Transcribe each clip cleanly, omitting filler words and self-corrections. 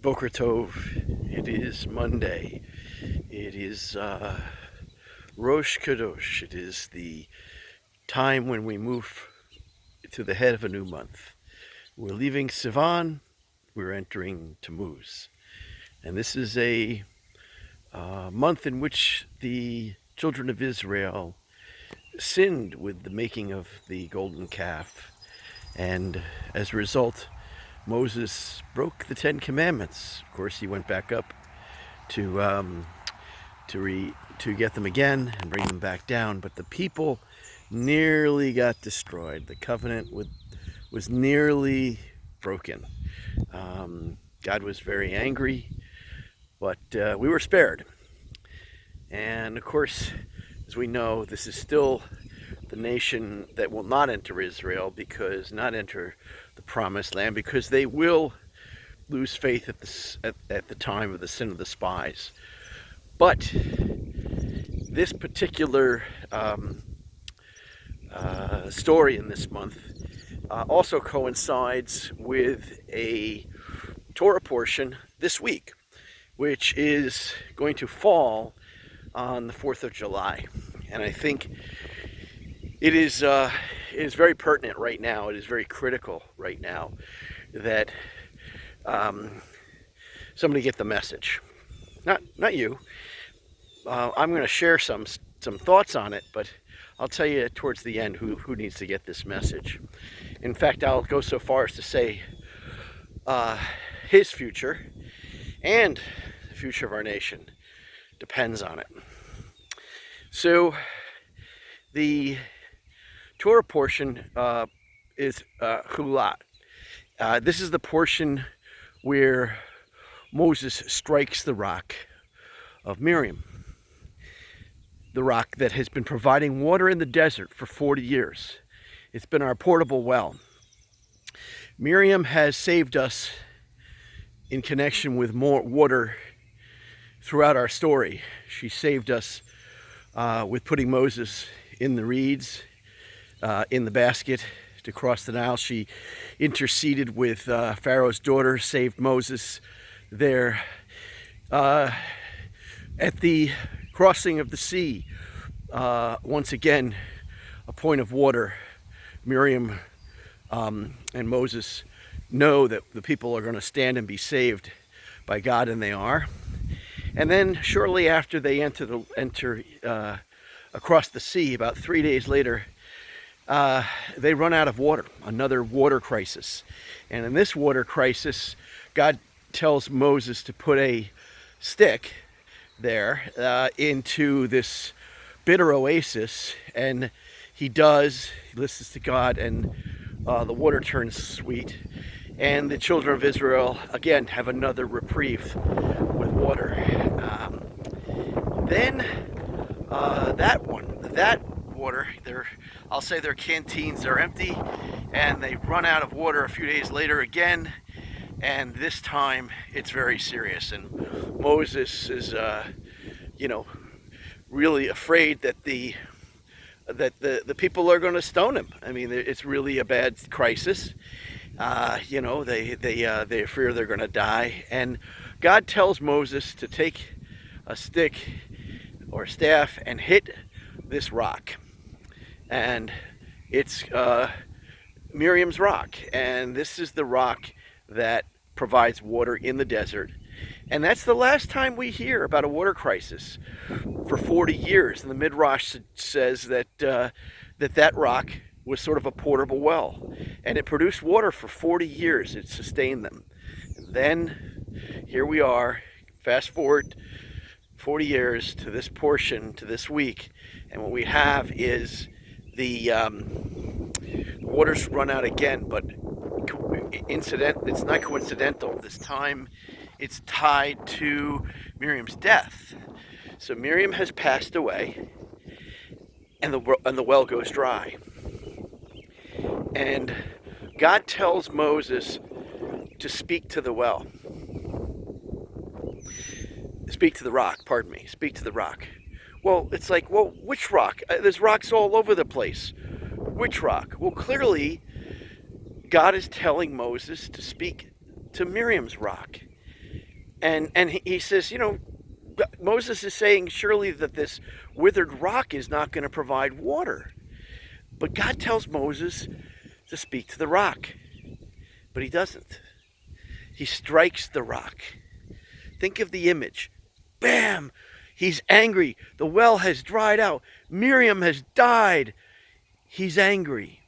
Boker Tov. It is Monday. It is Rosh Kadosh. It is the time when we move to the head of a new month. We're leaving Sivan. We're entering Tammuz. And this is a month in which the children of Israel sinned with the making of the golden calf. And as a result, Moses broke the Ten Commandments. Of course, he went back up to get them again and bring them back down. But the people nearly got destroyed. The covenant was nearly broken. God was very angry, but we were spared. And of course, as we know, this is still the nation that will not enter Israel, not enter the promised land, because they will lose faith at the time of the sin of the spies. But this particular story in this month also coincides with a Torah portion this week, which is going to fall on the 4th of July. And I think it is very pertinent right now. It is very critical right now that somebody get the message. Not you. I'm going to share some thoughts on it, but I'll tell you towards the end who needs to get this message. In fact, I'll go so far as to say his future and the future of our nation depends on it. So the Torah portion is Chulat. This is the portion where Moses strikes the rock of Miriam, the rock that has been providing water in the desert for 40 years. It's been our portable well. Miriam has saved us in connection with more water throughout our story. She saved us with putting Moses in the reeds, in the basket to cross the Nile. She interceded with Pharaoh's daughter, saved Moses there. At the crossing of the sea, once again, a point of water, Miriam and Moses know that the people are going to stand and be saved by God, and they are. And then shortly after they enter across the sea, about 3 days later, they run out of water, another water crisis. And in this water crisis, God tells Moses to put a stick there into this bitter oasis, and he does. He listens to God, and the water turns sweet. And the children of Israel, again, have another reprieve with water. Then that water, I'll say their canteens are empty, and they run out of water a few days later again, and this time it's very serious. And Moses is, really afraid that the people are going to stone him. I mean, it's really a bad crisis. They fear they're going to die, and God tells Moses to take a stick or staff and hit this rock, and it's Miriam's rock, and this is the rock that provides water in the desert. And that's the last time we hear about a water crisis for 40 years. And the Midrash says that that rock was sort of a portable well, and it produced water for 40 years. It sustained them. And then here we are, fast forward 40 years to this portion, to this week, and what we have is the waters run out again, but it's not coincidental. This time it's tied to Miriam's death. So Miriam has passed away, and the well goes dry. And God tells Moses to speak to the well. Speak to the rock, pardon me. Speak to the rock. Well, it's like, well, which rock? There's rocks all over the place. Which rock? Well, clearly, God is telling Moses to speak to Miriam's rock. And he says, Moses is saying surely that this withered rock is not going to provide water. But God tells Moses to speak to the rock. But he doesn't. He strikes the rock. Think of the image. Bam! He's angry. The well has dried out. Miriam has died. He's angry.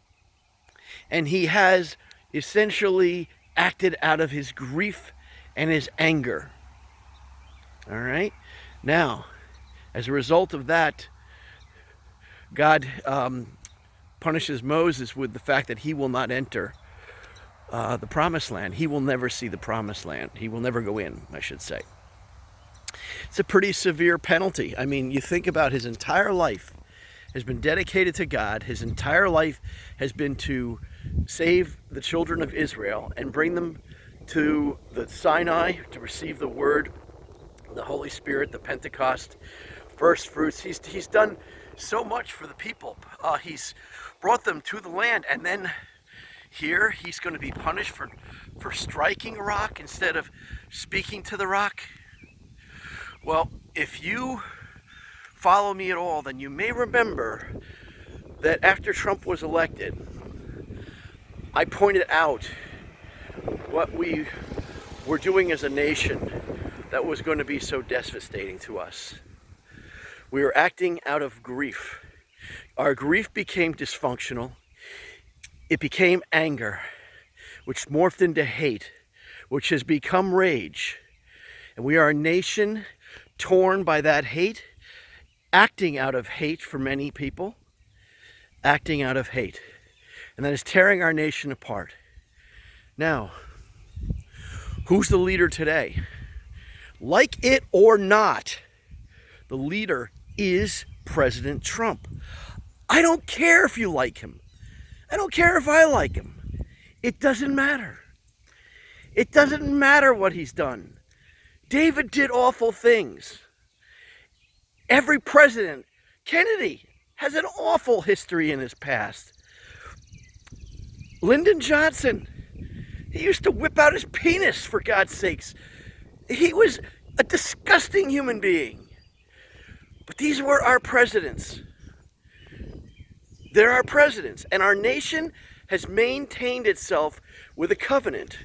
And he has essentially acted out of his grief and his anger. All right? Now, as a result of that, God punishes Moses with the fact that he will not enter the promised land. He will never see the promised land. He will never go in, I should say. It's a pretty severe penalty. I mean, you think about his entire life has been dedicated to God. His entire life has been to save the children of Israel and bring them to the Sinai to receive the word, the Holy Spirit, the Pentecost, first fruits. He's done so much for the people. He's brought them to the land, and then here he's going to be punished for striking a rock instead of speaking to the rock. Well, if you follow me at all, then you may remember that after Trump was elected, I pointed out what we were doing as a nation that was going to be so devastating to us. We were acting out of grief. Our grief became dysfunctional. It became anger, which morphed into hate, which has become rage. And we are a nation torn by that hate, acting out of hate for many people, acting out of hate. And that is tearing our nation apart. Now, who's the leader today? Like it or not, the leader is President Trump. I don't care if you like him. I don't care if I like him. It doesn't matter. It doesn't matter what he's done. David did awful things. Every president, Kennedy, has an awful history in his past. Lyndon Johnson, he used to whip out his penis, for God's sakes. He was a disgusting human being. But these were our presidents. They're our presidents. And our nation has maintained itself with a covenant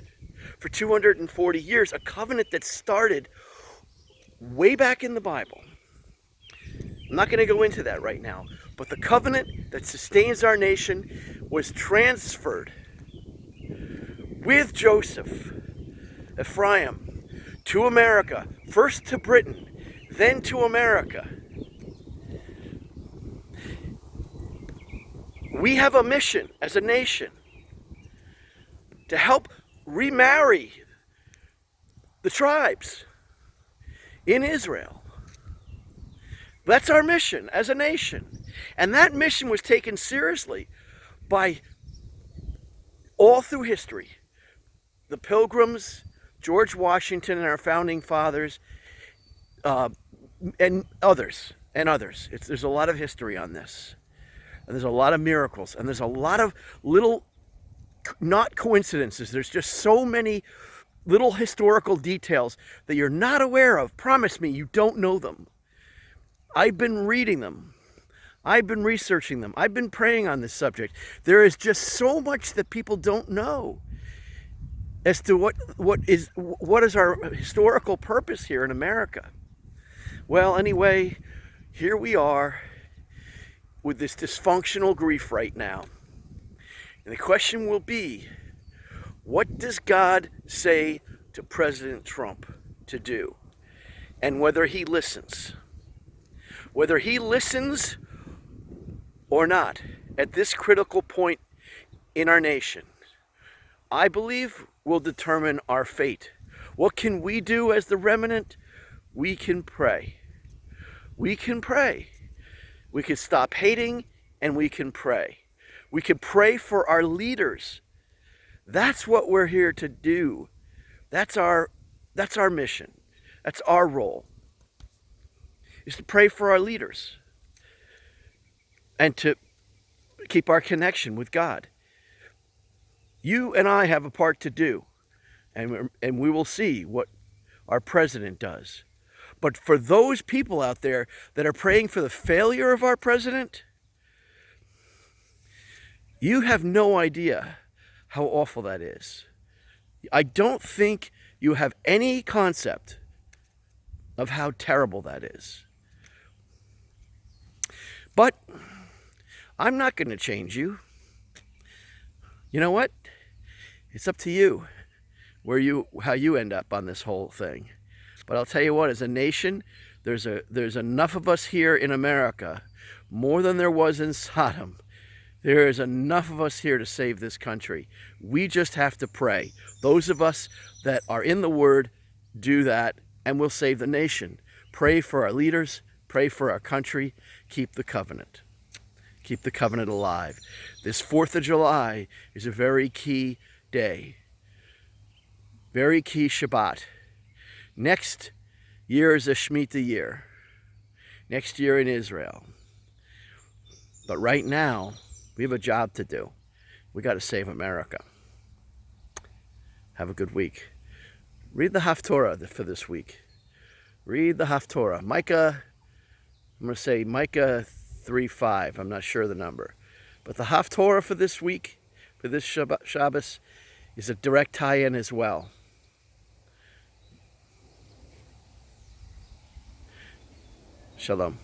for 240 years, a covenant that started way back in the Bible. I'm not going to go into that right now, but the covenant that sustains our nation was transferred with Joseph, Ephraim, to America, first to Britain, then to America. We have a mission as a nation to help remarry the tribes in Israel. That's our mission as a nation. And that mission was taken seriously by all through history. The Pilgrims, George Washington and our founding fathers, and others. There's a lot of history on this. And there's a lot of miracles. And there's a lot of little, not coincidences. There's just so many little historical details that you're not aware of. Promise me you don't know them. I've been reading them. I've been researching them. I've been praying on this subject. There is just so much that people don't know as to what is our historical purpose here in America. Well, anyway, here we are with this dysfunctional grief right now. And the question will be, what does God say to President Trump to do? And whether he listens. Whether he listens or not at this critical point in our nation, I believe will determine our fate. What can we do as the remnant? We can pray. We can pray. We can stop hating and we can pray. We can pray for our leaders. That's what we're here to do. That's our mission. That's our role. Is to pray for our leaders and to keep our connection with God. You and I have a part to do, and we will see what our president does. But for those people out there that are praying for the failure of our president, you have no idea how awful that is. I don't think you have any concept of how terrible that is. But I'm not going to change you. You know what? It's up to you how you end up on this whole thing. But I'll tell you what, as a nation, there's enough of us here in America, more than there was in Sodom. There is enough of us here to save this country. We just have to pray. Those of us that are in the Word do that, and we'll save the nation. Pray for our leaders. Pray for our country. Keep the covenant. Keep the covenant alive. This 4th of July is a very key day. Very key Shabbat. Next year is a Shemitah year. Next year in Israel. But right now, we have a job to do. We got to save America. Have a good week. Read the Haftorah for this week. Read the Haftorah. Micah, I'm going to say Micah 3:5. I'm not sure the number. But the Haftorah for this week, for this Shabbos, is a direct tie-in as well. Shalom.